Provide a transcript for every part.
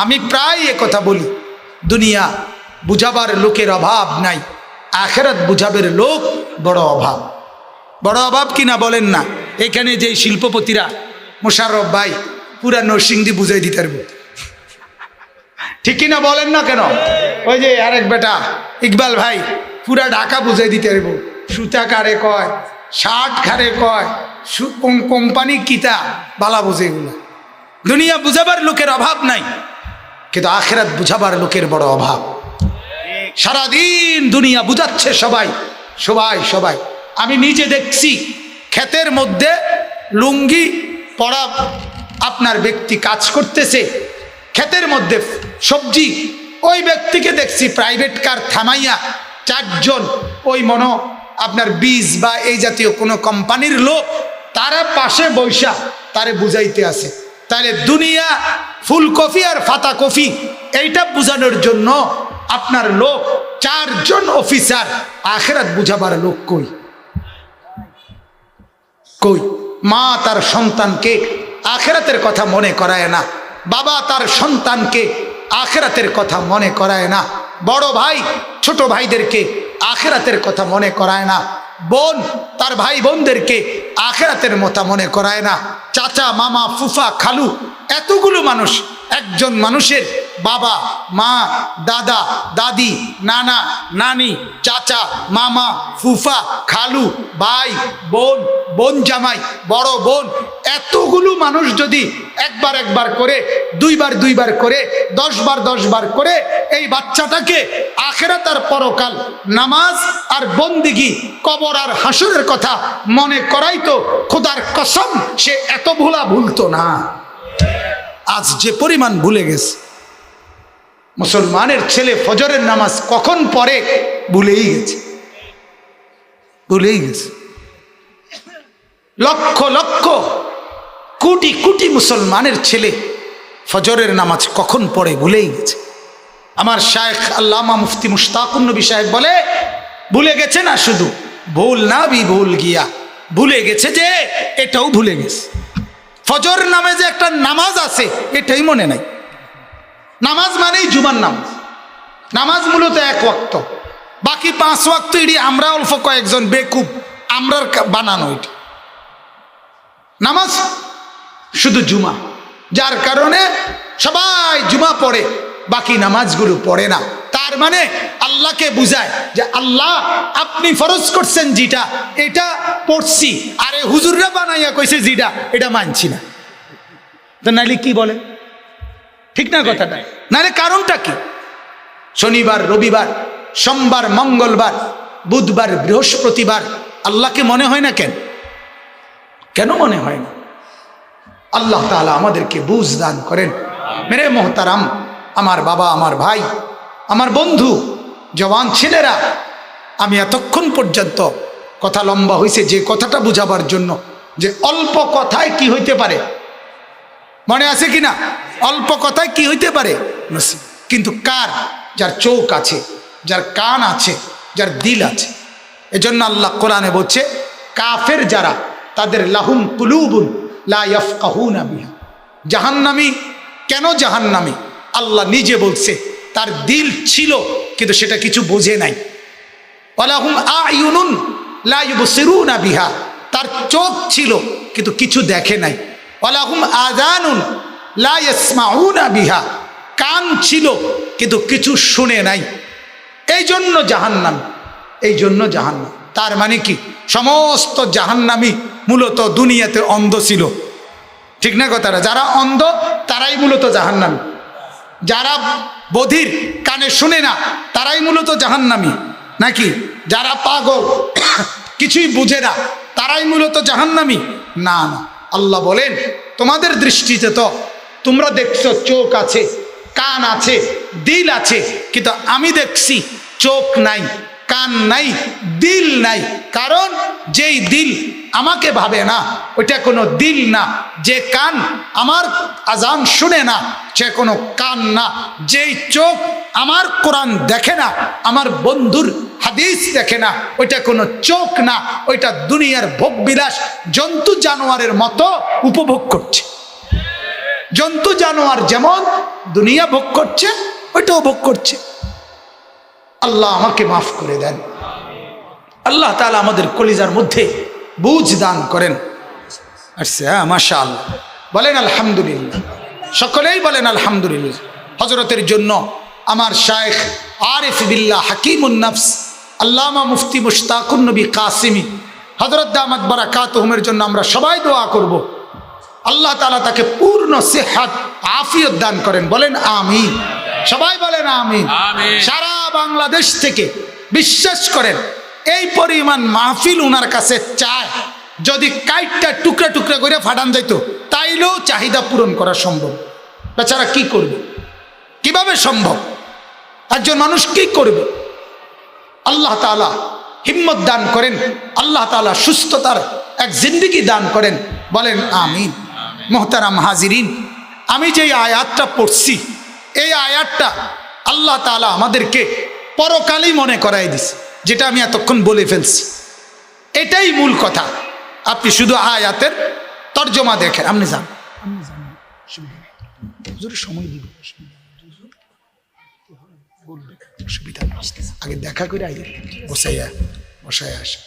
আমি প্রায় কথা বলি, দুনিয়া বুঝাবার লোকের অভাব নাই, আখেরাত বুঝাবের লোক বড় অভাব। বড় অভাব কিনা বলেন না? এখানে যে শিল্পপতিরা, মোশাররফ ভাই পুরা নরসিংদী বুঝাই দিতে পারবো, ঠিক কিনা বলেন না কেন? ওই যে আরেক বেটা ইকবাল ভাই পুরা ঢাকা বুঝাই দিতে পারবো, সুতা কারে কয়, শার্ট কারে কয়, কোম্পানি কিতা বালা বুঝে এগুলো। দুনিয়া বুঝাবার লোকের অভাব নাই, কিন্তু আখেরাত বুঝাবার লোকের বড় অভাব। সারাদিন দুনিয়া বুঝাচ্ছে সবাই সবাই সবাই। আমি নিজে দেখছি ক্ষেতের মধ্যে লুঙ্গি পরা আপনার ব্যক্তি কাজ করতেছে, ক্ষেতের মধ্যে সবজি, ওই ব্যক্তিকে দেখছি প্রাইভেট কার থামাইয়া চারজন ওই আপনার বীজ বা এই জাতীয় কোনো কোম্পানির লোক তারা পাশে বৈশা তারে বুঝাইতে আছে। তাহলে দুনিয়া ফুলকপি আর ফাতা কফি এইটা বুঝানোর জন্য আপনার লোক চারজন অফিসার, আখেরাত বুঝাবার লোক কই? কই? মা তার সন্তানকে আখেরাতের কথা মনে করায় না, বাবা তার সন্তানকে আখেরাতের কথা মনে করায় না, বড় ভাই ছোট ভাইদেরকে আখেরাতের কথা মনে করায় না, বোন তার ভাই বোনদেরকে আখেরাতের মতো মনে করায় না, চাচা মামা ফুফা খালু এতগুলো মানুষ, একজন মানুষের বাবা মা দাদা দাদি নানা নানি চাচা মামা ফুফা খালু ভাই বোন বোন জামাই বড় বোন, এতগুলো মানুষ যদি একবার করে দুইবার করে 10 বার করে এই বাচ্চাটাকে আখিরাত আর পরকাল, নামাজ আর বন্দেগী, কবর আর হাসরের কথা মনে করাইতো, খোদার কসম সে এত ভুলতো না। আজ যে পরিমাণ ভুলে গেছে। মুসলমানের ছেলে ফজরের নামাজ কখন পড়ে ভুলেই গেছে। লক্ষ লক্ষ কোটি কোটি মুসলমানের ছেলে ফজরের নামাজ কখন পড়ে ভুলেই গেছে। আমার শায়েখ আল্লামা মুফতি মুশতাকুন নবী সাহেব বলে, ভুলে গেছে না শুধু, ভুল না ভি ভুল গিয়া, ভুলে গেছে যে এটাও ভুলে গেছে। ফজর নামে যে একটা নামাজ আছে এটাই মনে নাই। নামাজ মানেই জুমার নামাজ, নামাজ মূলত 1 ওয়াক্ত, বাকি 5 ওয়াক্ত এটি আমরা অল্প কয়েকজন বেকুব আমরার বানানো। এটি নামাজ শুধু জুমা, যার কারণে সবাই জুমা পড়ে, বাকি নামাজগুলো পড়ে না। তার মানে আল্লাহকে বুঝায় যে আল্লাহ আপনি ফরজ করছেন যেটা এটা পড়ছি, আরে হুজুররা বানাইয়া কইছে যেটা এটা মানছি না। তো নাইলে কি বলে? ঠিক না কথাটা? নাইলে কারণটা কি? শনিবার রবিবার সোমবার মঙ্গলবার বুধবার বৃহস্পতিবার আল্লাহকে মনে হয় না কেন? কেন মনে হয় না? আল্লাহ তাআলা আমাদেরকে বুঝ দান করেন। মেরে মোহতারাম, আমার বাবা, আমার ভাই, আমার বন্ধু, জওয়ান ছেলেরা, আমি এতক্ষণ পর্যন্ত কথা লম্বা হয়েছে যে কথাটা বুঝাবার জন্য যে অল্প কথায় কি হইতে পারে, মনে আছে কিনা? অল্প কথায় কি হইতে পারে? কিন্তু কার? যার চোখ আছে, যার কান আছে, যার দিল আছে। এজন্য আল্লাহ কোরআনে বলছে কাফের যারা, তাদের লাহুম কুলুবুন লা ইয়াফকাহুনা বিহা। জাহান্নামী কেন জাহান্নামী? আল্লাহ নিজে বলছে তার দিল ছিল কিন্তু সেটা কিছু বোঝে নাই। ওয়ালাহুম আয়ুনুন লা ইউবসিরুনা বিহা, তার চোখ ছিল কিন্তু কিছু দেখে নাই। ওয়ালাহুম আযানুন লা ইয়াসমাউনা বিহা, কান ছিল কিন্তু কিছু শুনে নাই। এই জন্য জাহান্নাম, এই জন্য জাহান্নাম। তার মানে কি? সমস্ত জাহান্নামী মূলত দুনিয়াতে অন্ধ ছিল, ঠিক না কথাটা? যারা অন্ধ তারাই মূলত জাহান্নামী, যারা বধির কানে শুনে না তারাই মূলত জাহান্নামী, নাকি? যারা পাগল কিছুই বুঝে না তারাই মূলত জাহান্নামী? না না, আল্লাহ বলেন তোমাদের দৃষ্টিতে তো তোমরা দেখছো চোখ আছে, কান আছে, দিল আছে, কিন্তু আমি দেখছি চোখ নাই, কান নাই, দিল নাই। কারণ যেই দিল আমাকে ভাবে না ওইটা কোনো দিল না, যে কান আমার আজান শুনে না সে কোনো কান না, যেই চোখ আমার কোরআন দেখে না, আমার বন্ধুর হাদিস দেখে না, ওইটা কোনো চোখ না, ওইটা দুনিয়ার ভোগবিলাস জন্তু জানোয়ারের মতো উপভোগ করছে। জন্তু জানোয়ার যেমন দুনিয়া ভোগ করছে ওইটাও ভোগ করছে। আল্লাহ আমাকে মাফ করে দেন। আল্লাহ তাআলা আমাদের কলিজার মধ্যে বুঝ দান করেন। আচ্ছা, মাশাআল্লাহ, বলেন আলহামদুলিল্লাহ, সকলেই বলেন আলহামদুলিল্লাহ। হযরতের জন্য আমার শায়েখ আরিফ বিল্লাহ হাকিমুন নফস আল্লামা মুফতি মুশতাকুন নবী কাসিমি হযরত দামাত বারাকাতুহুমের জন্য আমরা সবাই দোয়া করব। আল্লাহ তাআলা তাকে পূর্ণ সেহত আফিয়ত দান করেন, বলেন আমিন। সবাই বলেন আমিন। সারা বাংলাদেশ থেকে বিশ্বাস করেন এই পরিমাণ মাহফিল ওনার কাছে চায়, যদি কাইটটা টুকরা টুকরা করে ফাটান যাইত তাইলেও চাহিদা পূরণ করা সম্ভব। বেচারা কি করবে, কিভাবে সম্ভব? একজন মানুষ কি করবে? আল্লাহ তাআলা হিম্মত দান করেন, আল্লাহ তাআলা সুস্থতার এক জিন্দেগি দান করেন, বলেন আমিন। মুহতারাম হাজিরিন, আমি যে আয়াতটা পড়ছি এই আয়াতটা আল্লাহ তাআলা আমাদেরকে পরকালই মনে করাই দিছে, যেটা আমি এতক্ষণ বলে ফেলছি। এটাই মূল কথা। আপনি শুধু আয়াতের তর্জমা দেখেন। আপনি যান, সময় দিব, সুবিধা আগে দেখা করে আইয়ে বসাইয়া আসে।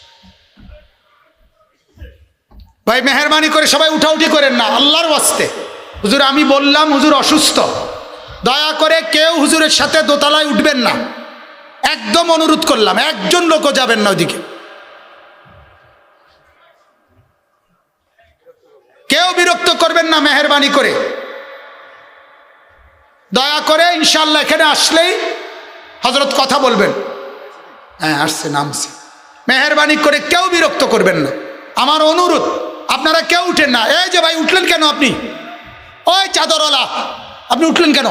ভাই মেহরবানি করে সবাই উঠাউঠি করেন না, আল্লাহর ওয়াস্তে। হুজুর আমি বললাম হুজুর অসুস্থ, দয়া করে কেউ হুজুরের সাথে দোতলায় উঠবেন না, একদম অনুরোধ করলাম। একজন লোকও যাবেন না ওইদিকে, কেউ বিরক্ত করবেন না মেহরবানি করে, দয়া করে। ইনশাআল্লাহ এখানে আসলেই হযরত কথা বলবেন। হ্যাঁ আসছে, নামছে। মেহরবানি করে কেউ বিরক্ত করবেন না, আমার অনুরোধ। আপনারা কেউ উঠেন না। এই যে ভাই উঠলেন কেন আপনি? ওই চাদরওয়ালা আপনি উঠলেন কেন?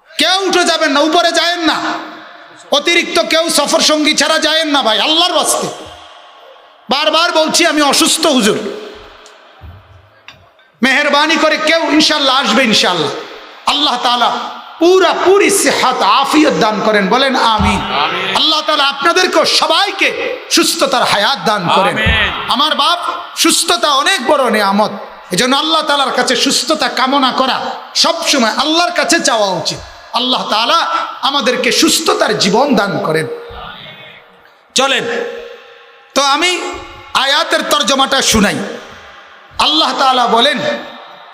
কেউ উঠে যাবেন না, উপরে যায়েন না, অতিরিক্ত কেউ সফর সঙ্গী ছাড়া যায়েন না ভাই, আল্লাহর ওয়াস্তে। বারবার বলছি আমি অসুস্থ হুজুর, মেহরবানি করে কেউ ইনশাআল্লাহ আসবে। ইনশাআল্লাহ আল্লাহ তাআলা পুরি সেহাত আফিয়ত দান করেন, বলেন আমিন। আল্লাহ তাআলা আপনাদেরকে সবাইকে সুস্থতার হায়াত দান করেন। আমার বাপ, সুস্থতা অনেক বড় নিয়ামত, এজন্য আল্লাহ তাআলার কাছে সুস্থতা কামনা করা সবসময় আল্লাহর কাছে চাওয়া উচিত। আল্লাহ তাআলা আমাদেরকে সুস্থতার জীবন দান করেন। চলেন তো আমি আয়াতের তরজমাটা শুনাই। আল্লাহ তাআলা বলেন,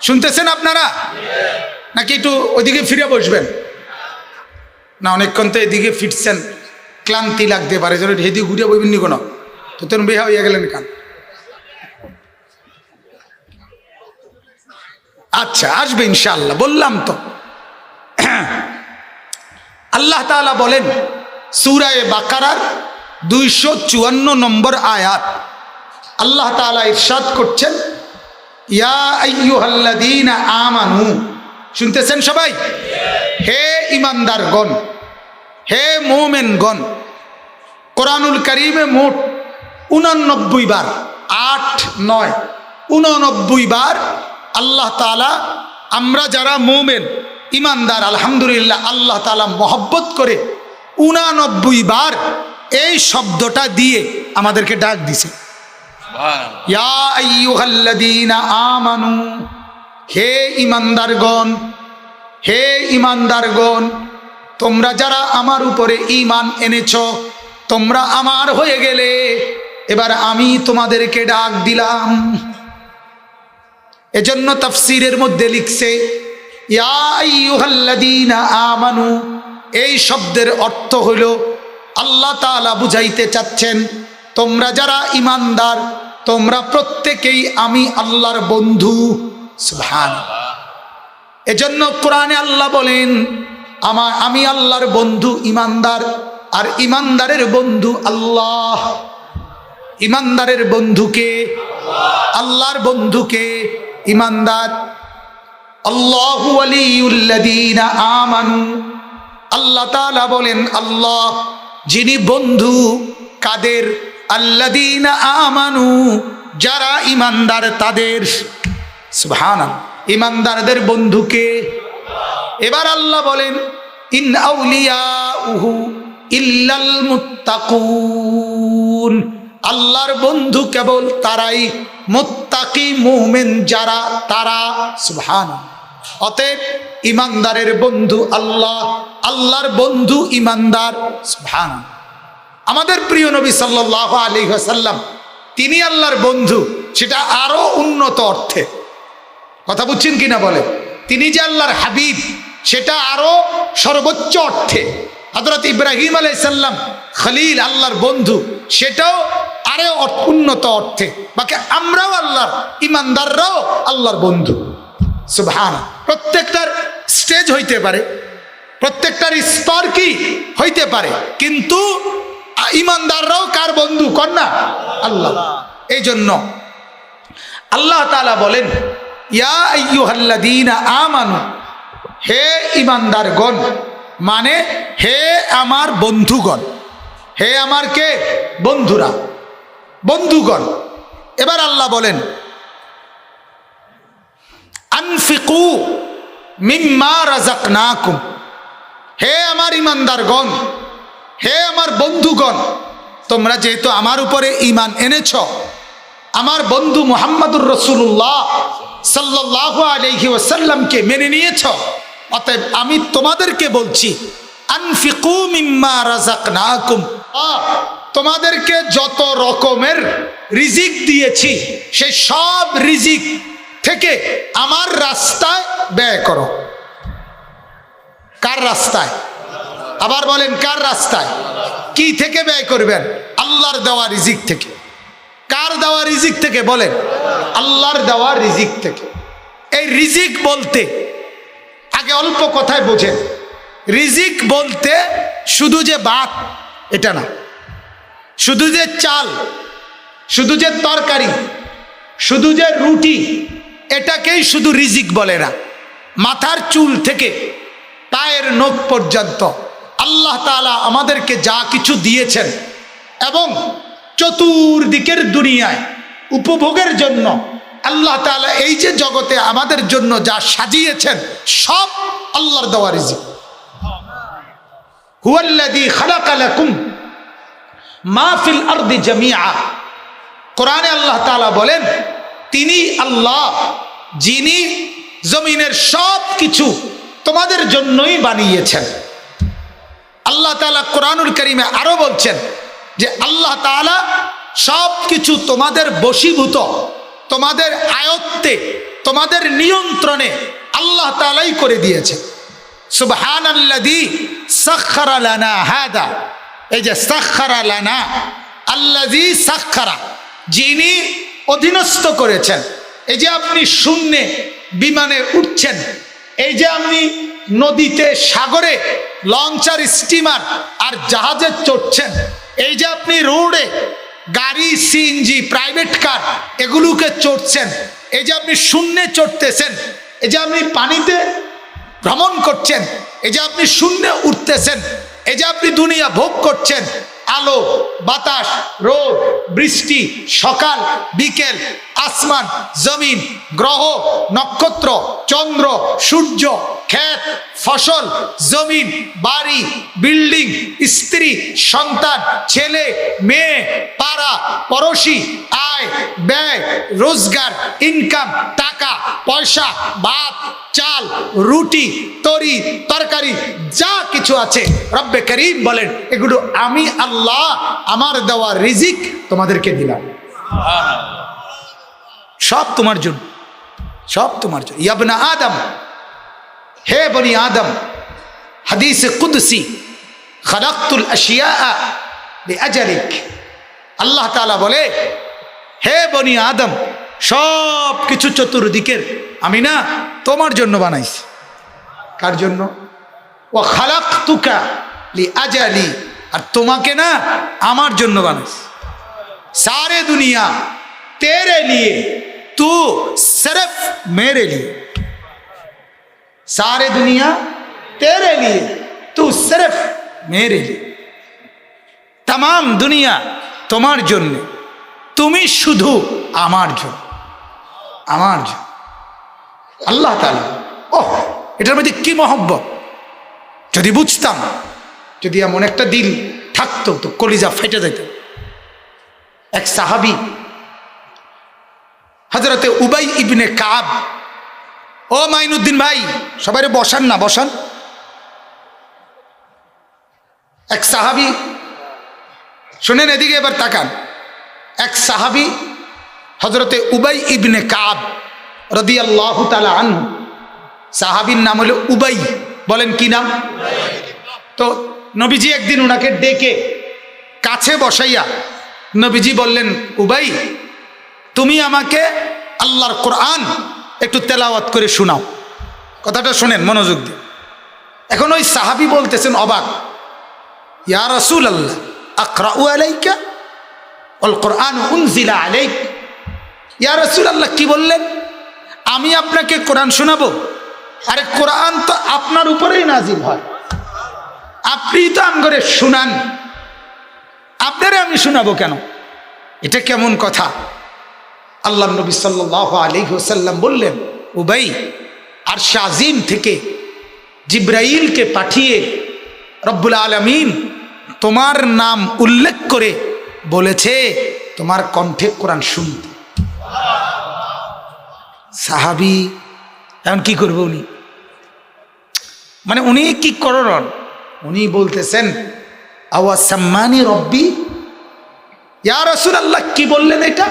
শুনতেছেন আপনারা নাকি একটু ওইদিকে ফিরে বসবেন? না, অনেকক্ষণ তো এদিকে ফিরছেন, ক্লান্তি লাগতে পারে, যেন এদিকে ঘুরে বইবেন নি কোনো, তো তেমন বেহা হইয়া গেলেন কান। আচ্ছা, আসবে ইনশাআল্লাহ, বললাম তো। আল্লাহ তাআলা বলেন সূরা বাকারার 254 নম্বর আয়াত, আল্লাহ তাআলা ইরশাদ করছেন, ইয়া আইয়ুহাল্লাযীনা আমানু। শুনতেছেন সবাই? হে ইমানদারগণ, হে মুমিনগণ। কোরআনুল কারীমে মোট 89 বার, 8, 9, 89 বার আল্লাহ তাআলা আমরা যারা মুমিন ইমানদার আলহামদুলিল্লাহ আল্লাহ তাআলা মহব্বত করে 89 বার এই শব্দটা দিয়ে আমাদেরকে ডাক দিছে, ইয়া আইয়ুহাল্লাযীনা আমানু। হে ইমানদারগণ, হে ইমানদারগণ, তোমরা যারা আমার উপরে ঈমান এনেছো, তোমরা আমার হয়ে গেলে, এবার আমি তোমাদেরকে ডাক দিলাম। এজন্য তাফসীরের মধ্যে লিখছে ইয়া আইয়ুহাল্লাযীনা আমানু, এই শব্দের অর্থ হলো আল্লাহ তাআলা বুঝাইতে চাচ্ছেন তোমরা যারা ইমানদার তোমরা প্রত্যেকেই আমি আল্লাহর বন্ধু। সুবহানাল্লাহ। এজন্য কোরআনে আল্লাহ বলেন আমি আল্লাহর বন্ধু ইমানদার, আর ইমানদারের বন্ধু আল্লাহ। ইমানদারের বন্ধুকে আল্লাহর বন্ধুকে ইমানদার। আল্লাহু ওয়ালিউল্লাযীনা আমানু। আল্লাহ তাআলা বলেন আল্লাহ যিনি বন্ধু কাদের? আল্লাযীনা আমানু, যারা ইমানদার তাদের। সুবহানাল্লাহ। ইমানদারদের বন্ধুকে। এবার আল্লাহ বলেন ইন আউলিয়াউহু ইল্লাল মুত্তাকুন। আল্লাহর বন্ধু কেবল তারাই মুত্তাকি মুমিন যারা তারা সুবহানাল্লাহ। অতএব ইমানদারের বন্ধু আল্লাহ, আল্লাহর বন্ধু ইমানদার সুবহানাল্লাহ। আমাদের প্রিয় নবী সাল্লাল্লাহু আলাইহি ওয়াসাল্লাম তিনি আল্লাহর বন্ধু, সেটা আরো উন্নত অর্থে। কথা বুঝছেন কিনা বলে, তিনি যে আল্লাহর হাবিব সেটা আরো সর্বোচ্চ অর্থে। হযরত ইব্রাহিম আলাইহিস সালাম খলিল, আল্লাহর বন্ধু, সেটাও আরো উন্নত অর্থে। বাকি আমরাও আল্লাহর, ইমানদাররাও আল্লাহর বন্ধু সুবহানাল্লাহ। প্রত্যেকটার স্টেজ হইতে পারে, প্রত্যেকটার স্তর কি হইতে পারে, কিন্তু ইমানদাররাও কার বন্ধু কর না? আল্লাহ। এই জন্য আল্লাহ তাআলা বলেন, ইয়া আইয়ুহাল্লাযীনা আমানু, হে ইমানদারগণ, মানে হে আমার বন্ধুগণ, হে আমার কে? বন্ধুরা, বন্ধুগণ। এবার আল্লাহ বলেন, আনফিকু মিম্মা রাযাকনাকুম, হে আমার ইমানদারগণ, হে আমার বন্ধুগণ, তোমরা যেহেতু আমার উপরে ঈমান এনেছ, আমার বন্ধু মুহাম্মদুর রাসূলুল্লাহ সাল্লাল্লাহু আলাইহি ওয়াসাল্লামকে মেনে নিয়েছ, অতএব আমি তোমাদেরকে বলছি, আনফিকু মিম্মা রাযাকনাকুম, তোমাদেরকে যত রকমের রিজিক দিয়েছি সেই সব রিজিক থেকে আমার রাস্তায় ব্যয় করো। কার রাস্তায়? আবার বলেন, কার রাস্তায়? কি থেকে ব্যয় করবেন? আল্লাহর দেওয়া রিজিক থেকে। কার দেওয়া রিজিক থেকে? বলেন, আল্লাহর দেওয়া রিজিক থেকে। এই রিজিক বলতে আগে অল্প কথায় বোঝেন, রিজিক বলতে শুধু যে ভাত এটা না, শুধু যে চাল, শুধু যে তরকারি, শুধু যে রুটি, এটাকেই শুধু রিজিক বলে না। মাথার চুল থেকে পায়ের নখ পর্যন্ত আল্লাহ তাআলা আমাদেরকে যা কিছু দিয়েছেন এবং চতুর্দিকের দুনিয়ায় উপভোগের জন্য আল্লাহ তাআলা এই যে জগতে আমাদের জন্য যা সাজিয়েছেন সব আল্লাহর দেওয়া রিজিক। হুয়াল্লাযী খালাকা লাকুম মা ফিল আরদি জামিআ, কোরআনে আল্লাহ তাআলা বলেন, তিনি আল্লাহ যিনি জমিনের সব কিছু তোমাদের জন্যই বানিয়েছেন। আল্লাহ তাআলা কোরআনুল কারীমে আরো বলছেন যে আল্লাহ তাআলা সব কিছু তোমাদের বশীভূত, তোমাদের আয়ত্তে, তোমাদের নিয়ন্ত্রণে আল্লাহ তাআলাই করে দিয়েছে। সুবহানাল্লাযী সাখখারা লানা হাদা, এই যে সাখখারা লানা, আল্লাযী সাখখারা, যিনি অধীনস্থ করেছেন। এই যে আপনি শূন্যে বিমানে উঠছেন, এই যে আপনি নদীতে, সাগরে লঞ্চার, স্টিমার আর জাহাজে চড়ছেন, এই যে আপনি রোডে গাড়ি, সিএনজি, প্রাইভেট কার এগুলোকে চড়ছেন, এই যে আপনি শূন্যে চড়তেছেন, এই যে আপনি পানিতে ভ্রমণ করছেন, এই যে আপনি শূন্যে উঠতেছেন, এই যে আপনি দুনিয়া ভোগ করছেন, আলো, বাতাস, রোদ, বৃষ্টি, সকাল, বিকেল, আসমান, জমিন, গ্রহ, নক্ষত্র, চন্দ্র, সূর্য, ক্ষেত, ফসল, জমিন, বাড়ি, বিল্ডিং, স্ত্রী, সন্তান, ছেলে, মেয়ে, পাড়া, পড়োশি, আয়, ব্যয়, রোজগার, ইনকাম, টাকা পয়সা, ভাত, চাল, রুটি, তরি, তরকারি, যা কিছু আছে রব্বে করিম বলেন, এগুলো আমি আল্লাহ আমার দেওয়া রিজিক তোমাদেরকে দিলাম। সব তোমার জন্য, সব তোমার জন্য। ইবনে আদম, হে বনি আদম, হাদিসে কুদসি, খালাকতুল আশিয়া লিআজলিক, আল্লাহ তাআলা বলে, হে বনি আদম, সব কিছু চতুর্দিকের আমি না তোমার জন্য বানাইছি। কার জন্য? ওয়া খালাকতুকা লিআজলি, আর তোমাকে না আমার জন্য বানাইছি। সারে দুনিয়া তেরে লিয়ে, তু সির্ফ মেরে লিয়ে। सारे दुनिया तेरे लिए, तू सिर्फ मेरे लिए। तमाम दुनिया তোমার জন্য, তুমি শুধু আমার জন্য, আমার জন্য। আল্লাহ তাআলা, ওহ, এটার মধ্যে কি মহব্বত! যদি বুঝতাম, যদি এমন একটা দিল থাকতো তো কলিজা ফেটে যেত। এক সাহাবী হযরতে উবাই ইবনে কাব। ও মাইনুদ্দিন ভাই, সবাই বসান না, বসান। এক সাহাবী, শুনেন এদিকে এবার তাকান। এক সাহাবী হযরতে উবাই ইবনে কাব রাদিয়াল্লাহু তাআলা আনহু, সাহাবীর নাম হলো উবাই। বলেন কি নাম? তো নবীজি একদিন ওনাকে ডেকে কাছে বসাইয়া নবীজি বললেন, উবাই, তুমি আমাকে আল্লাহর কোরআন একটু তেলাওয়াত করে শোনাও। কথাটা শোনেন মনোযোগ দিয়ে। এখন ওই সাহাবী বলতেছেন অবাক, ইয়া রাসূলুল্লাহ আকরাউ আলাইকা ওয়াল কোরআন উনজিলা আলাইক। ইয়া রাসূলুল্লাহ, কি বললেন? আমি আপনাকে কোরআন শোনাবো? আরে কোরআন তো আপনার উপরেই নাজিল হয়, আপনি তো আমগরে শুনান, আপনারে আমি শোনাবো কেন? এটা কেমন কথা? আল্লাহ নবী সাল্লাল্লাহু আলাইহি ওয়াসাল্লাম বললেন, উবাই, আরশ আজিম থেকে জিবরাইলকে পাঠিয়ে রব্বুল আলামিন তোমার নাম উল্লেখ করে বলেছে তোমার কণ্ঠে কোরআন শুনতে। সাহাবী এখন কি করবে উনি? মানে উনি কি করলেন? উনি বলতেছেন, আওয়া সাম্মানি রব্বি। ইয়া রাসূলুল্লাহ, কি বললেন এটা?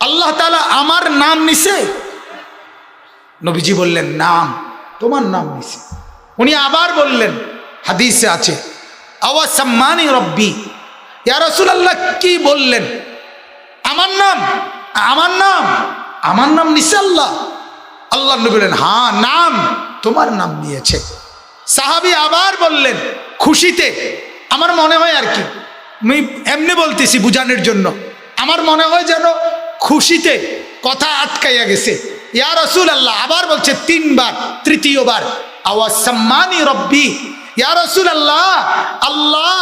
আল্লাহ তাআলা আমার নাম নিছে? নবীজি বললেন, নাম, তোমার নাম নিছে। উনি আবার বললেন, হাদিসে আছে, আওয়া সাম্মানি রব্বি। ইয়া রাসূলুল্লাহ, কি বললেন? আমার নাম, আমার নাম, আমার নাম নিছে আল্লাহ? আল্লাহ নবী বললেন, হ্যাঁ, নাম, তোমার নাম নিয়েছে। সাহাবী আবার বললেন খুশিতে, আমার মনে হয় আর কি, আমি এমনি বলতেছি বুঝানোর জন্য, আমার মনে হয় যেন খুশিতে কথা আটকাইয়া গেছে। ইয়া রাসূলুল্লাহ, আবার বলছে তিনবার, তৃতীয়বার, আওয়া সাম্মানি রব্বি। ইয়া রাসূলুল্লাহ, আল্লাহ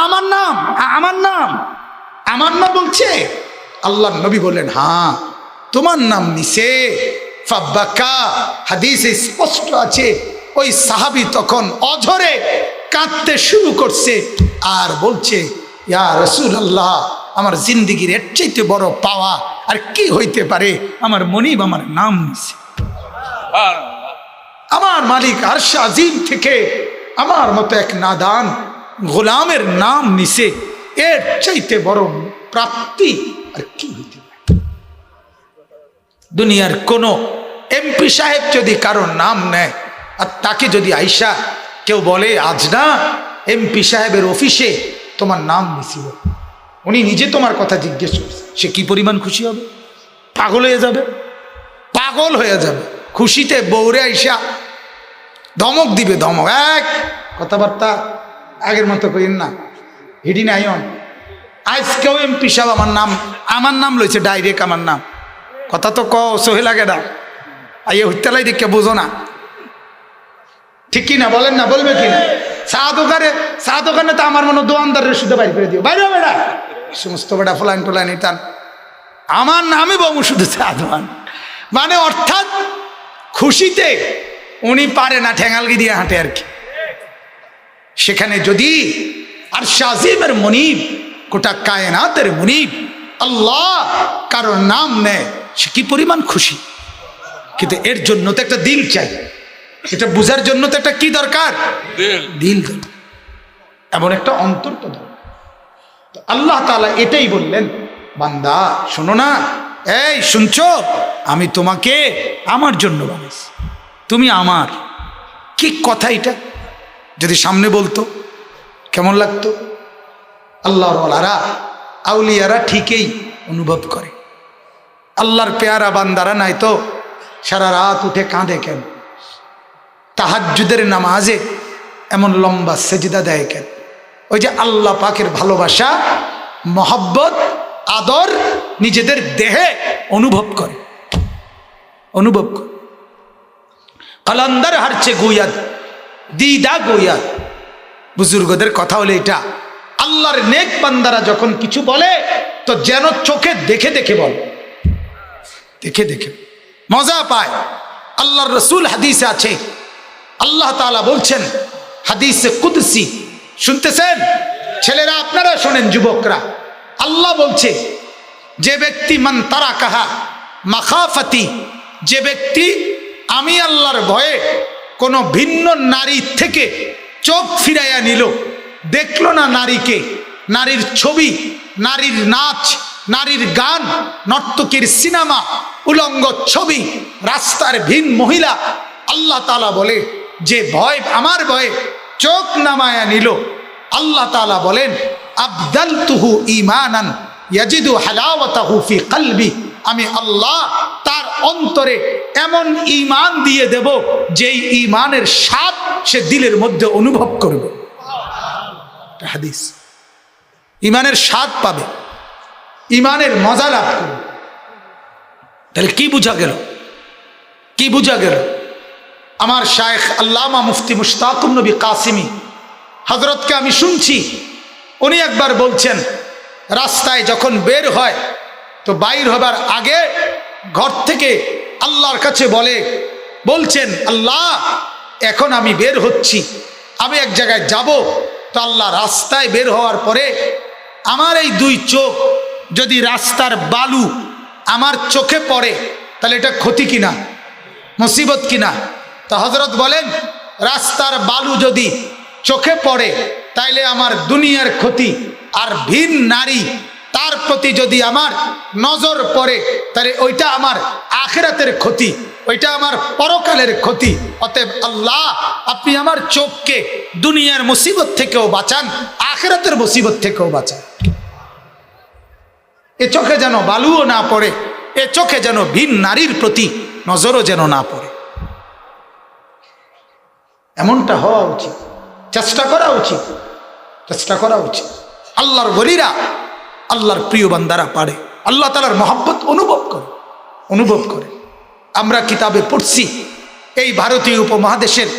আমার নাম, আমার নাম, আমার নাম বলছে? আল্লাহ নবী বললেন, হ্যাঁ, তোমার নাম নিছে। ফাবাকা, হাদিসে স্পষ্ট আছে, ওই সাহাবী তখন অঝরে কাঁদতে শুরু করছে আর বলছে, ইয়া রাসূলুল্লাহ, আমার জিন্দেগির এর চাইতে বড় পাওয়া আর কি হইতে পারে? আমার মনিব আমার নাম নিছে, আমার মালিক আরশ আজিম থেকে আমার মতো এক নাদান গোলামের নাম নিছে, এর চাইতে বড় প্রাপ্তি আর কি হইতে পারে? দুনিয়ার কোন এমপি সাহেব যদি কারোর নাম নেয় আর তাকে যদি আইসা কেউ বলে, আজ না এমপি সাহেবের অফিসে তোমার নাম নিছিল, উনি নিজে তোমার কথা জিজ্ঞেস করছে, সে কি পরিমাণ খুশি হবে? পাগল হয়ে যাবে, পাগল হয়ে যাবে খুশিতে। বউরে আইসা ধমক দিবে, ধমক, এক কথাবার্তা আগের মতো কইন না, হিডি নাইন। আজকেও এমপি সাহেব আমার নাম লইছে ডাইরেক্ট, আমার নাম, কথা তো সহে লাগে না, আইয়ে হুত্তালাই দেখে বোঝো না, ঠিক কিনা বলেন না? বলবে কিনা? চা দোকানে তো আমার মনে দোয়ানদারের শুধু বাইর করে দিও, বাইরে বেড়া সমস্ত বেটা ফলাইন টোলাইন ইটান, আমার নামই বমু শুধু চা দোকান। মানে অর্থাৎ খুশিতে উনি পারে না, ঠেঙালগি দিয়ে হাঁটে আর কি। সেখানে যদি আরশ আজিমের মনিব, গোটা কায়নাতের মনিব আল্লাহ কারোর নাম নেয়, সে কি পরিমাণ খুশি। কিন্তু এর জন্য তো একটা দিল চাই, এটা বুঝার জন্য তো একটা কি দরকার? দিল দরকার, এমন একটা অন্তর তো দরকার। আল্লাহ তাআলা এটাই বললেন, বান্দা শোনো না, এই শুনছো, আমি তোমাকে আমার জন্য বানাইছি, তুমি আমার। কি কথা এটা যদি সামনে বলতো কেমন লাগতো? আল্লাহর ওয়ালারা, আউলিয়ারা ঠিকই অনুভব করে, আল্লাহর পেয়ারা বান্দারা নাই তো সারা রাত উঠে কাঁদে কেন? তাহাজ্জুদের নামাজে এমন লম্বা সেজদা দেয় কেন? ওই যে আল্লাহ পাকের ভালোবাসা, মহব্বত, আদর নিজেদের দেহে অনুভব করে, অনুভব করে। কালান্দার হারছে গুয়াদ, দিদা গুয়াদ, বুজুর্গদের কথা হলে এটা। আল্লাহর নেক বান্দারা যখন কিছু বলে তো যেন চোখে দেখে দেখে বলে, দেখে দেখে মজা পায়। আল্লাহর রসুল হাদিসে আছে, আল্লাহ তাআলা বলছেন হাদিসে কুদসি, শুনতেছেন ছেলেরা, আপনারা শোনেন, যুবকরা, আল্লাহ বলছে যে ব্যক্তি মান তারাকাহা মাখাফাতি, যে ব্যক্তি আমি আল্লাহর ভয়ে কোনো ভিন্ন নারী থেকে চোখ ফিরাইয়া নিল, দেখলো না নারীকে, নারীর ছবি, নারীর নাচ, নারীর গান, নর্তকীর সিনেমা, উলঙ্গ ছবি, রাস্তার ভিন মহিলা, আল্লাহ তাআলা বলে যে ভয় আমার ভয়ে চোখ নামায়া নিল, আল্লাহ তাআলা বলেন আবদালতুহু ঈমানান ইয়াজিদু হালাওয়াতাহু ফি কলবি, আমি আল্লাহ তার অন্তরে এমন ঈমান দিয়ে দেব যেই ঈমানের স্বাদ সে দিলের মধ্যে অনুভব করবে। হাদিস, ঈমানের স্বাদ পাবে, ঈমানের মজা লাভ করবে। তাহলে কি বুঝা গেল? কি বুঝা গেল? আমার শায়েখ আল্লামা মুফতি মুশতাকুন নবী কাসিমি হযরতকে আমি শুনছি, উনি একবার বলছেন রাস্তায় যখন বের হয় তো বাইর হবার আগে ঘর থেকে আল্লাহর কাছে বলছেন আল্লাহ এখন আমি বের হচ্ছি, আমি এক জায়গায় যাব, তো আল্লাহ রাস্তায় বের হওয়ার পরে আমার এই দুই চোখ যদি রাস্তার বালু আমার চোখে পড়ে তাহলে এটা ক্ষতি কিনা, মুসিবত কিনা? তা হযরত বলেন রাস্তার বালু যদি চোখে পড়ে তাইলে আমার দুনিয়ার ক্ষতি, আর ভিন নারী তার প্রতি যদি আমার নজর পড়ে তাহলে ওইটা আমার আখিরাতের ক্ষতি, ওইটা আমার পরকালের ক্ষতি। অতএব আল্লাহ আপনি আমার চোখকে দুনিয়ার মুসিবত থেকেও বাঁচান, আখিরাতের মুসিবত থেকেও বাঁচান। এ চোখে যেন বালুও না পড়ে, এ চোখে যেন ভিন নারীর প্রতি নজরও যেন না পড়ে। এমনটা হওয়া উচিত, চেষ্টা করা উচিত, চেষ্টা করা উচিত। আল্লাহর ওলিরা, আল্লাহর প্রিয় বান্দারা পারে, আল্লাহ তাআলার মহব্বত অনুভব করে। আমরা কিতাবে পড়ছি এই ভারতীয় উপমহাদেশের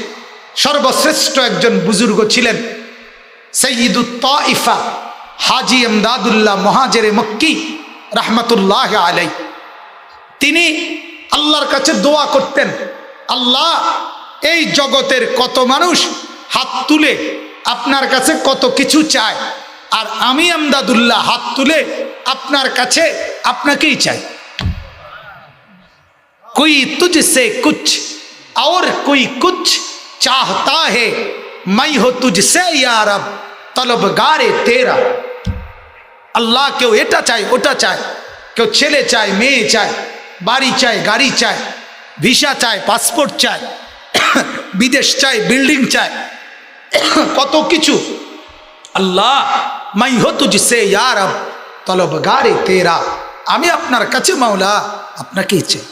সর্বশ্রেষ্ঠ একজন বুজুর্গ ছিলেন সৈয়দুত তাইফা হাজী ইমদাদুল্লাহ মুহাজিরে মক্কি রাহমাতুল্লাহ আলাইহি। তিনি আল্লাহর কাছে দোয়া করতেন, আল্লাহ এই জগতের কত মানুষ হাত তুলে আপনার কাছে কত কিছু চায়, আর আমি ইমদাদুল্লাহ হাত তুলে আপনার কাছে আপনাকেই চাই। कोई तुझसे कुछ और कोई कुछ चाहता है, मैं हो तुझसे या रब तलबगारे तेरा। আল্লাহ কেউ এটা চায় ওটা চায়, কেউ ছেলে চায়, মেয়ে চায়, বাড়ি চায়, গাড়ি চায়, ভিসা চায়, পাসপোর্ট চায়, বিদেশ চায়, বিল্ডিং চায়, কত কিছু। আল্লাহ मैं हो तुझसे या रब तलबगारे तेरा, আমি আপনার কাছে মাওলা আপনাকেই চাই।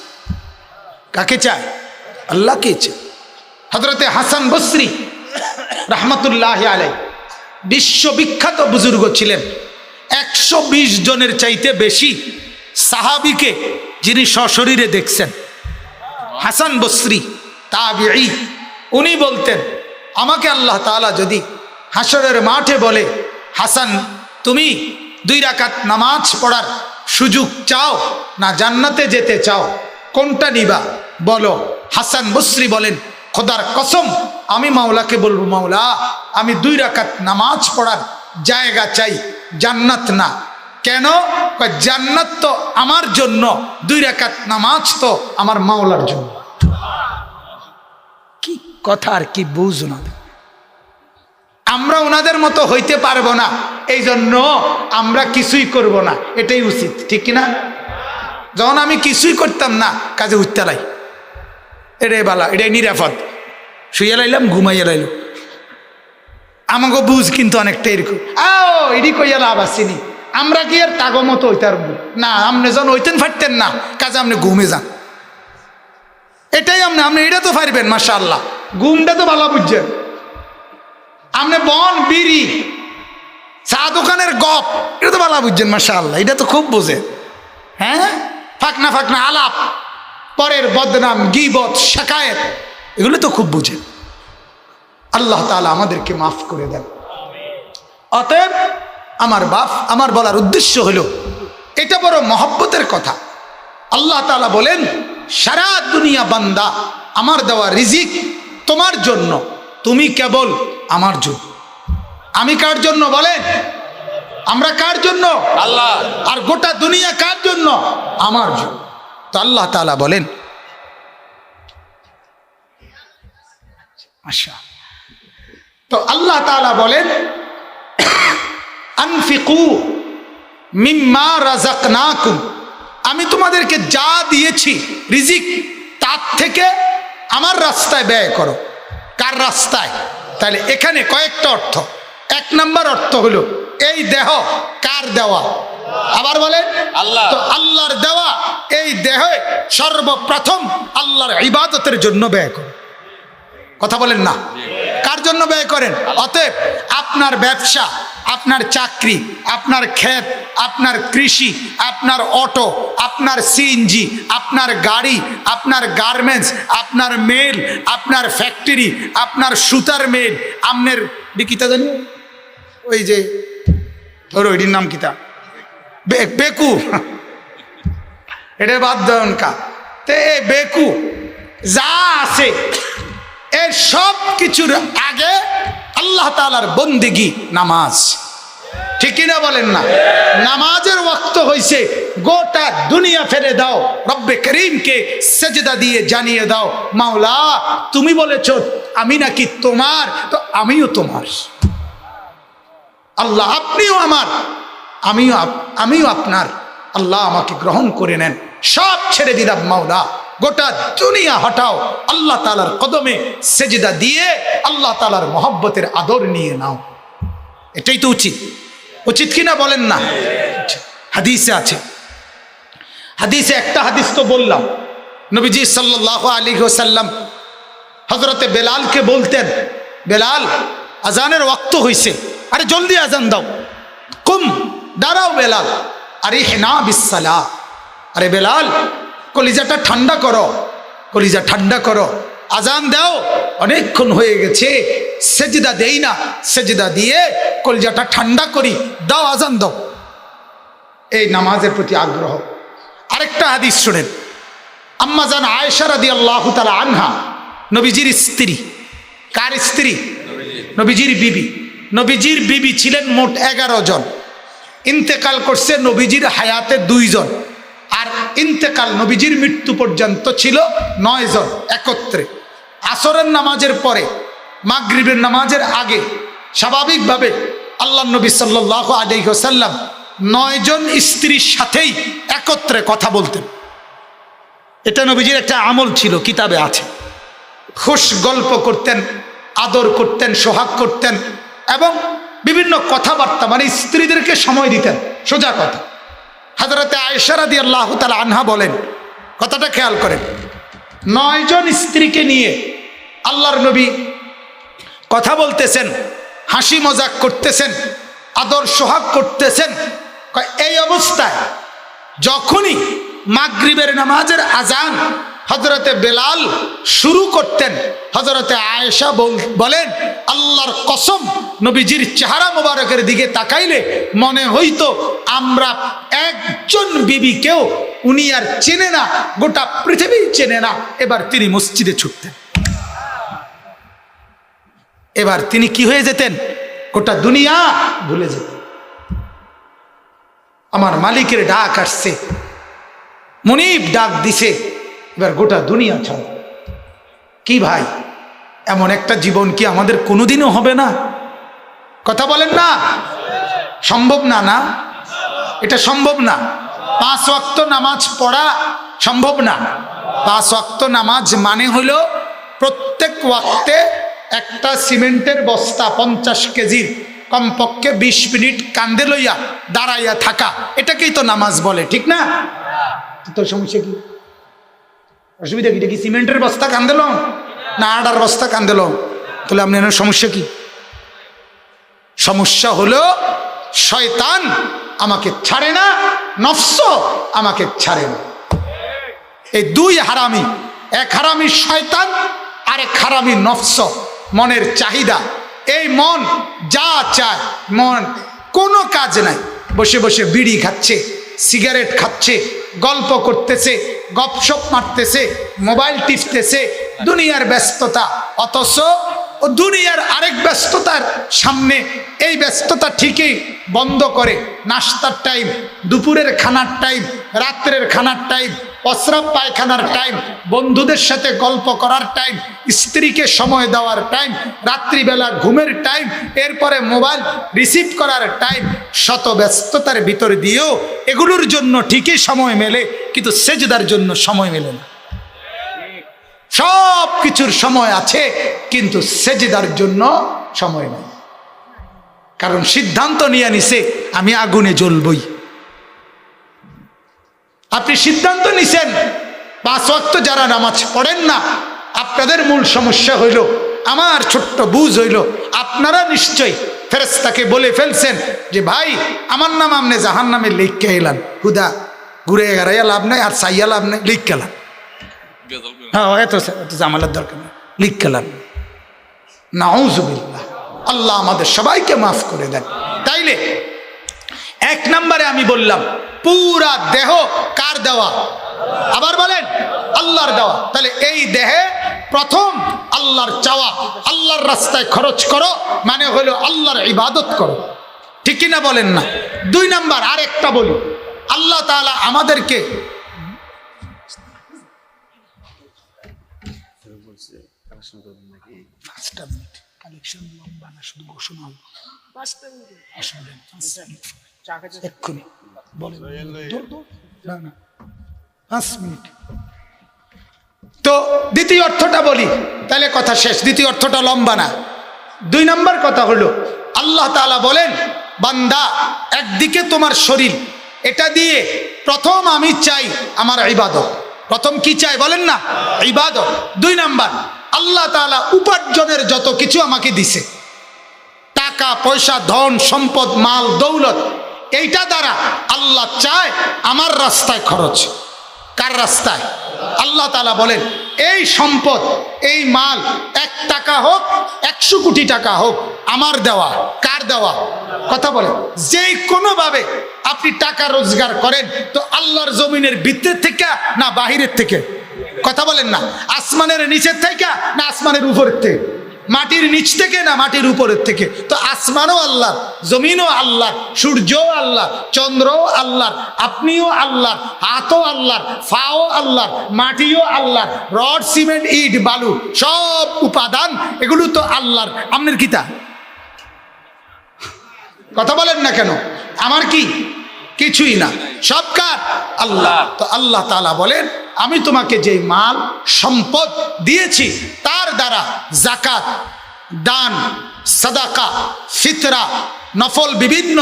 কাকে চায়? আল্লাহকে চায়। হযরতে হাসান বসরি রাহমাতুল্লাহ আলাইহি বিশ্ববিখ্যাত বুজুর্গ ছিলেন। 120 জনের চাইতে বেশি সাহাবীকে যিনি সশরীরে দেখছেন। হাসান বসরি তাবিঈ, উনি বলতেন আমাকে আল্লাহ তাআলা যদি হাসরের মাঠে বলে হাসান তুমি 2 রাকাত নামাজ পড়ার সুযোগ চাও না জান্নাতে যেতে চাও, কোনটা নিবা বলো? হাসান বসরি বলেন খোদার কসম আমি মাওলাকে বলবো মাওলা আমি 2 রাকাত নামাজ পড়ার জায়গা চাই, জান্নাত না। কেন? জান্নাত তো আমার জন্য, 2 রাকাত নামাজ তো আমার মাওলার জন্য। কি কথা আর কি বুঝ না। আমরা ওনাদের মতো হইতে পারবো না, এই জন্য আমরা কিছুই করব না, এটাই উচিত, ঠিক কিনা? যখন আমি কিছুই করতাম না কাজে উঠতে লাই, এটাই বালা, এটাই নিরাপদ। শুয়ে লাইলাম, ঘুমাইয়া লাইল। আমাকে বুঝ কিন্তু অনেকটা এরকম, এটি কইয়া লাভ আসেনি। আমরা কি আর তাগো মতো হইতার না? আপনি যখন হইতেন ফাটতেন না কাজে আপনি ঘুমে যান, এটাই আপনি এটা তো পারবেন মাশাআল্লাহ। ঘুমটা তো ভালো বুঝছেন আপনি। বন বিড়ি চা দোকানের গপ এটা তো ভালো বুঝছেন মাশাআল্লাহ, এটা তো খুব বোঝে। হ্যাঁ, ফাকনা ফাকনা আলাপ, পরের বদনাম, গীবত, শাকায়েত, এগুলো তো খুব বুঝেন। আল্লাহ তাআলা আমাদেরকে মাফ করে দেন। অতএব আমার বলার উদ্দেশ্য হলো এটা বড় মহব্বতের কথা। আল্লাহ তাআলা বলেন সারা দুনিয়া বান্দা আমার দেওয়া রিজিক তোমার জন্য, তুমি কেবল আমার জন্য। আমি কার জন্য বলেন? আমরা কার জন্য? আল্লাহ। আর গোটা দুনিয়া কার জন্য? আমার জন্য। তো আল্লাহ তাআলা বলেন, আচ্ছা, তো আল্লাহ তাআলা বলেন আনফিকু মিম্মা রাযাকনাকুম, আমি তোমাদেরকে যা দিয়েছি রিজিক তার থেকে আমার রাস্তায় ব্যয় করো। কার রাস্তায়? তাহলে এখানে কয়েকটা অর্থ। এক নাম্বার অর্থ হলো এই দেহ কার দেওয়া? আবার বলেন আল্লাহ। তো আল্লাহর দেওয়া এই দেহে সর্বপ্রথম আল্লাহর ইবাদতের জন্য ব্যয় করো। কথা বলেন না? কার জন্য ব্যয় করেন? অতএব আপনার ব্যবসা, আপনার চাকরি, আপনার ক্ষেত, আপনার কৃষি, আপনার অটো, আপনার সিএনজি, আপনার গাড়ি, আপনার গার্মেন্টস, আপনার মেল, আপনার ফ্যাক্টরি, আপনার সুতার মেল, আপনার কিতা জানি ওই যে ধরো ওইটির নাম কিতা বেকু, এটা বাদ দেন কা তে বেকু যা আছে এর সব কিছুর আগে আল্লাহ তাআলার বন্দেগী নামাজ। ঠিক কিনা বলেন না? নামাজের ওয়াক্ত হইছে, গোটা দুনিয়া ফেলে দাও, রব্বে করিমকে সেজদা দিয়ে জানিয়ে দাও, মাওলা তুমি বলেছো আমি নাকি তোমার, তো আমিও তোমার। আল্লাহ আপনিও আমার, আমিও আপনার। আল্লাহ আমাকে গ্রহণ করে নেন, সব ছেড়ে দিলাম মাওলা, গোটা দুনিয়া হটাও, আল্লাহ তাআলার কদমে সেজদা দিয়ে আল্লাহ তাআলার মহব্বতের আদর নিয়ে নাও। এটাই তো উচিত, উচিত কিনা বলেন না? হাদিসে আছে, হাদিসে একটা হাদিস তো বললাম, নবীজি সাল্লাল্লাহু আলাইহি ওয়াসাল্লাম হযরতে বেলালকে বলতেন, বেলাল আজানের ওয়াক্ত হইছে, আরে জলদি আজান দাও, কুম দাঁড়াও বেলাল, আরে হিনা বিসসালাহ, আরে বেলাল কলিজাটা ঠান্ডা করো, কলিজা ঠান্ডা করো, আজান দাও, অনেকক্ষণ হয়ে গেছে সেজদা দেই না, সেজদা দিয়ে কলিজাটা ঠান্ডা করি, দাও আজান দাও। এই নামাজের প্রতি আগ্রহ। আরেকটা হাদিস শুনেন, আম্মা জান আয়েশা রাদিয়াল্লাহু তাআলা আনহা, নবীজির স্ত্রী। কার স্ত্রী? নবীজির বিবি। নবীজির বিবি ছিলেন মোট 11 জন, ইন্তেকাল করছে নবীজির হায়াতে 2 জন, আর ইন্তেকাল নবীজির মৃত্যু পর্যন্ত ছিল 9 জন একত্রে। আসরের নামাজের পরে, মাগরিবের নামাজের আগে স্বাভাবিকভাবে আল্লাহ নবী সাল্লাল্লাহু আলাইহি ওয়াসাল্লাম 9 জন স্ত্রীর সাথেই একত্রে কথা বলতেন। এটা নবীজির একটা আমল ছিল, কিতাবে আছে। খুশ গল্প করতেন, আদর করতেন, সোহাগ করতেন, এবং বিভিন্ন কথাবার্তা, মানে স্ত্রীদেরকে সময় দিতেন। সোজা কথা। হযরতে আয়েশা রাদিয়াল্লাহু তাআলা আনহা বলেন, কথাটা খেয়াল করেন, 9 জন স্ত্রীকে নিয়ে আল্লাহর নবী কথা বলতেছেন, হাসি মজাক করতেছেন, আদর সোহাগ করতেছেন। এই অবস্থায় যখনই মাগরিবের নামাজের আজান হযরতে বেলাল শুরু করতেন, হযরতে আয়েশা বলেন, আল্লাহর কসম নবীজির চেহারা মোবারকের দিকে তাকাইলে মনে হইতো আমরা একজন বিবিকেও উনি আর চেনে না, গোটা পৃথিবী চেনে না। এবার তিনি মসজিদে ছুটতেন, এবার তিনি কি হয়ে যেতেন? গোটা দুনিয়া ভুলে যেতেন। আমার মালিকের ডাক আসছে, মুনিব ডাক দিছে, এবার গোটা দুনিয়া ছাড়ো। কি ভাই, এমন একটা জীবন কি আমাদের কোনোদিনও হবে না? কথা বলেন না? সম্ভব না? না, এটা সম্ভব না। 5 ওয়াক্ত নামাজ পড়া সম্ভব না। 5 ওয়াক্ত নামাজ মানে হলো প্রত্যেক ওয়াক্তে একটা সিমেন্টের বস্তা 50 কেজির কমপক্ষে 20 মিনিট কান্দে লইয়া দাঁড়াইয়া থাকা, এটাকেই তো নামাজ বলে, ঠিক না? তো সমস্যা কি? অসুবিধা কি? এটা কি সিমেন্টের বস্তা কান্দেল না আডার বস্তা কান্দেল? তাহলে আপনি সমস্যা কি? সমস্যা হলো শয়তান আমাকে ছাড়ে না, নফস আমাকে ছাড়ে না। এই 2 হারামি, এক হারামি শয়তান, আরেক হারামি নফস, মনের চাহিদা। এই মন যা চায়, মন কোনো কাজ নাই, বসে বসে বিড়ি খাচ্ছে, সিগারেট খাচ্ছে, গল্প করতেছে, গপসপ মারতেছে, মোবাইল টিপতেছে, দুনিয়ার ব্যস্ততা। অথচ ও দুনিয়ার আরেক ব্যস্ততার সামনে এই ব্যস্ততা ঠিকই বন্ধ করে নাস্তার টাইম, দুপুরের খানার টাইম, রাত্রের খানার টাইম, প্রস্রাব পায়খানার টাইম, বন্ধুদের সাথে গল্প করার টাইম, স্ত্রীকে সময় দেওয়ার টাইম, রাত্রিবেলা ঘুমের টাইম, এরপরে মোবাইল রিসিভ করার টাইম, শত ব্যস্ততার ভিতর দিয়েও এগুলোর জন্য ঠিকই সময় মেলে, কিন্তু সেজদার জন্য সময় মেলে না। সব কিছুর সময় আছে কিন্তু সেজদার জন্য সময় নেই, কারণ সিদ্ধান্ত নিয়ে নিছে আমি আগুনে জ্বলবই। আপনি সিদ্ধান্ত নিছেন 5 ওয়াক্ত যারা নামাজ পড়েন না, আপনাদের মূল সমস্যা হইল, আমার ছোট্ট বুঝ হইল, আপনারা নিশ্চয়ই ফেরেশতাকে বলে ফেলছেন যে ভাই আমার নাম আমনে জাহান নামে লিখকে এলাম, হুদা ঘুরে গেড়াইয়া লাভ নাই আর চাইয়া লাভ নাই, লিখ গেলাম। হ্যাঁ, এত জামালের দরকার নেই, লিখ গেলাম। নাউজুবিল্লাহ, আল্লাহ আমাদের সবাইকে মাফ করে দেন। তাইলে 1 নম্বরে আমি বললাম পুরা দেহ কার দেওয়া? আবার বলেন, আল্লাহর দেওয়া। তাহলে এই দেহে প্রথম আল্লাহর চাওয়া, আল্লাহর রাস্তায় খরচ করো, মানে হলো আল্লাহর ইবাদত করো, ঠিক কিনা বলেন না? 2 নম্বর আরেকটা বলি, আল্লাহ তাআলা আমাদেরকে তো দ্বিতীয় অর্থটা বলি, তাহলে কথা শেষ। দ্বিতীয় অর্থটা লম্বা না। 2 নম্বর কথা হলো আল্লাহ তাআলা বলেন, বান্দা একদিকে তোমার শরীর, এটা দিয়ে প্রথম আমি চাই আমার ইবাদত। প্রথম কি চাই বলেন না? ইবাদত। 2 নম্বর আল্লাহ তাআলা উপার্জনের যত কিছু আমাকে দিছে, টাকা পয়সা, ধন সম্পদ, মাল দৌলত, এইটা দ্বারা আল্লাহ চায় আমার রাস্তায় খরচ। কার রাস্তায়? আল্লাহ তাআলা বলেন এই সম্পদ, এই মাল 1 টাকা হোক 100 কোটি টাকা হোক আমার দেওয়া। কার দেওয়া? কথা বলেন। যেই কোনোভাবে আপনি টাকা রোজগার করেন তো আল্লাহর জমিনের ভিতর থেকে না বাহিরের থেকে? কথা বলেন না। আসমানের নিচের থেকে না আসমানের উপরের থেকে? মাটির নিচ থেকে না মাটির উপরের থেকে? তো আসমানও আল্লাহর, জমিনও আল্লাহর, সূর্যও আল্লাহর, চন্দ্রও আল্লাহর, আপনিও আল্লাহর, হাতও আল্লাহর, ফাও আল্লাহর, মাটিও আল্লাহর, রড সিমেন্ট ইট বালু সব উপাদান এগুলো তো আল্লাহর। আপনার কি তা? কথা বলেন না কেন? আমার কি? কিছুই না, সব কার? আল্লাহ। তো আল্লাহ তাআলা বলেন আমি তোমাকে যে মাল সম্পদ দিয়েছি তার দ্বারা যাকাত, দান, সাদাকা, ফিতরা, নফল বিভিন্ন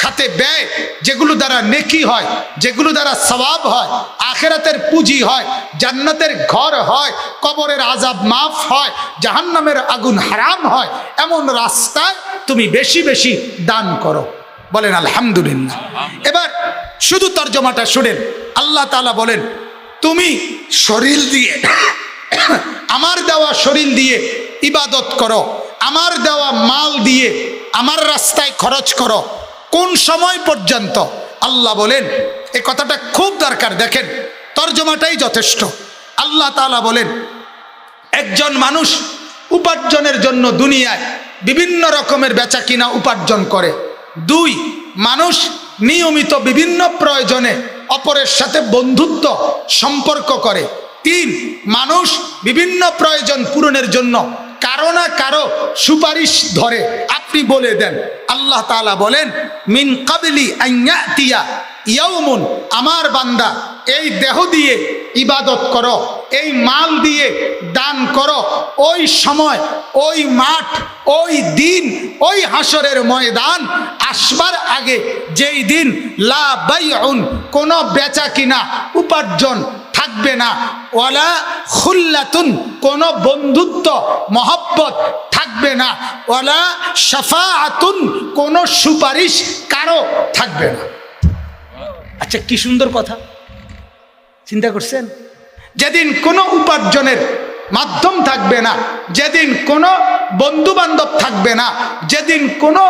খাতে ব্যয়, যেগুলো দ্বারা নেকি হয়, যেগুলো দ্বারা সওয়াব হয়, আখিরাতের পুঁজি হয়, জান্নাতের ঘর হয়, কবরের আযাব মাফ হয়, জাহান্নামের আগুন হারাম হয়, এমন রাস্তায় তুমি বেশি বেশি দান করো। বলেন আলহামদুলিল্লাহ। এবার শুধু তর্জমাটা শুনেন। আল্লাহ তাআলা বলেন তুমি শরীর দিয়ে, আমার দেওয়া শরীর দিয়ে ইবাদত করো, আমার দেওয়া মাল দিয়ে আমার রাস্তায় খরচ করো। কোন সময় পর্যন্ত? আল্লাহ বলেন এই কথাটা খুব দরকার, দেখেন তর্জমাটাই যথেষ্ট। আল্লাহ তাআলা বলেন একজন মানুষ উপার্জনের জন্য দুনিয়ায় বিভিন্ন রকমের বেচা কিনা উপার্জন করে। 2, মানুষ নিয়মিত বিভিন্ন প্রয়োজনে অপরের সাথে বন্ধুত্ব সম্পর্ক করে। 3, মানুষ বিভিন্ন প্রয়োজন পূরণের জন্য কারো না কারো সুপারিশ ধরে। আপনি বলে দেন। আল্লাহ তাআলা বলেন মিন কাবলি আন ইয়াতিয়া ইয়াউমুন, আমার বান্দা এই দেহ দিয়ে ইবাদত করো, এই মাল দিয়ে দান করো, ওই সময়, ওই মাঠ, ওই দিন, ওই হাসরের ময়দান আসবার আগে, যেই দিন লা বাইউন, কোনো বেচা কিনা উপার্জন থাকবে না, ওয়ালা খুল্লাতুন, কোনো বন্ধুত্ব মহব্বত থাকবে না, ওয়ালা শাফাআতুন, কোনো সুপারিশ কারো থাকবে না। আচ্ছা কি সুন্দর কথা, চিন্তা করছেন? যেদিন কোনো উপার্জনের মাধ্যম থাকবে না, যেদিন কোনো বন্ধু বান্ধব থাকবে না, যেদিন কোনো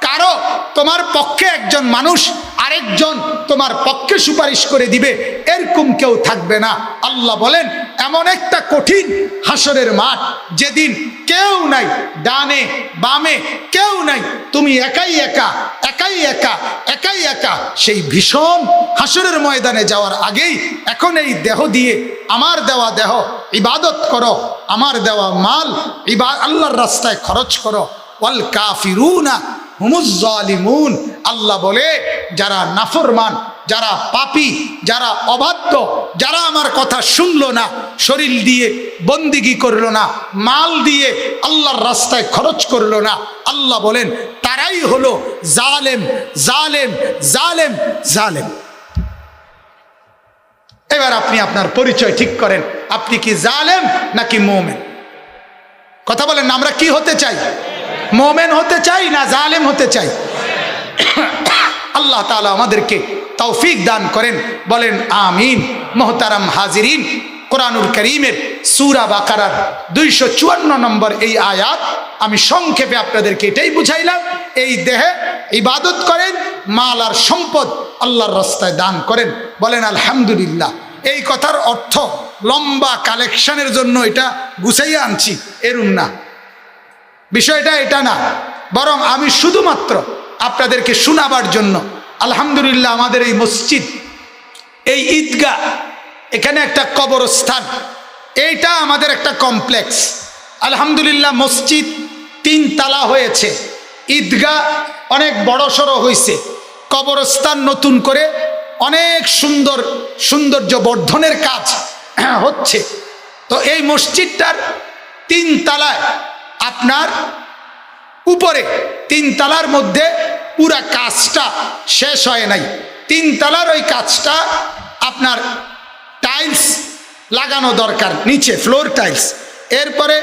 কারো তোমার পক্ষে একজন মানুষ আরেকজন তোমার পক্ষে সুপারিশ করে দিবে, এরকম কেউ থাকবে না। আল্লাহ বলেন এমন একটা কঠিন হাসরের মাঠ যেদিন কেউ নাই, ডানে বামে কেউ নাই, তুমি একাই একা, একাই একা, একাই একা। সেই ভীষণ হাসরের ময়দানে যাওয়ার আগেই এখন এই দেহ দিয়ে, আমার দেওয়া দেহ ইবাদত করো, আমার দেওয়া মাল আল্লাহর রাস্তায় খরচ করো। ওয়াল কাফিরুনা হুমুজ জালিমুন, আল্লাহ বলে যারা নাফরমান, যারা পাপী, যারা অবাধ্য, যারা আমার কথা শুনলো না, শরীর দিয়ে বন্দিগি করলো না, মাল দিয়ে আল্লাহর রাস্তায় খরচ করলো না, আল্লাহ বলেন তারাই হলো জালেম, জালেম, জালেম, জালেম। এবার আপনি আপনার পরিচয় ঠিক করেন, আপনি কি জালেম নাকি মুমিন? কথা বলেন না, আমরা কি হতে চাই? মুমিন হতে চাই না জালেম হতে চাই? আল্লাহ তাআলা আমাদেরকে তৌফিক দান করেন, বলেন আমিন। মোহতারাম হাজিরিন, কোরআনুল কারীমের সূরা বাকারার 254 নম্বর এই আয়াত আমি সংক্ষেপে আপনাদেরকে এটাই বুঝাইলাম। এই দেহে ইবাদত করেন, মাল আর সম্পদ আল্লাহর রাস্তায় দান করেন, বলেন আলহামদুলিল্লাহ। এই কথার অর্থ লম্বা কালেকশনের জন্য এটা গুছাইয়া আনছি এরম না, বিষয়টা এটা না, বরং আমি শুধুমাত্র আপনাদেরকে শোনাবার জন্য। আলহামদুলিল্লাহ, আমাদের এই মসজিদ, এই ঈদগাহ, এখানে একটা কবরস্থান, এইটা আমাদের একটা কমপ্লেক্স। আলহামদুলিল্লাহ, মসজিদ 3 তালা হয়েছে, ঈদগাহ অনেক বড় সড়ো হয়েছে, কবরস্থান নতুন করে অনেক সৌন্দর্য বর্ধনের কাজ হচ্ছে। তো এই মসজিদটার 3 তালায়, আপনার উপরে 3 তালার মধ্যে পুরা কাজটা শেষ হয় নাই। 3 তালার ওই কাজটা আপনার টাইলস লাগানো দরকার, নিচে ফ্লোর টাইলস, এরপরে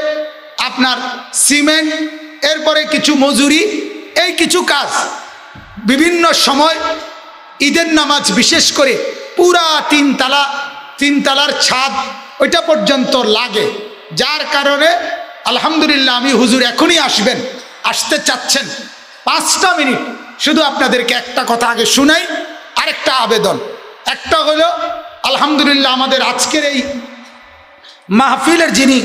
আপনার সিমেন্ট, এরপরে কিছু মজুরি, এই কিছু কাজ বিভিন্ন সময় ঈদের নামাজ বিশেষ করে পুরা 3 তালার ছাদ ওইটা পর্যন্ত লাগে। যার কারণে আলহামদুলিল্লাহ, আমি হুজুর এখনই আসবেন, আসতে চাচ্ছেন 5টা মিনিট, শুধু আপনাদেরকে একটা কথা আগে শুনাই, আরেকটা আবেদন। একটা হলো আলহামদুলিল্লাহ, আমাদের আজকের এই মাহফিলের যিনি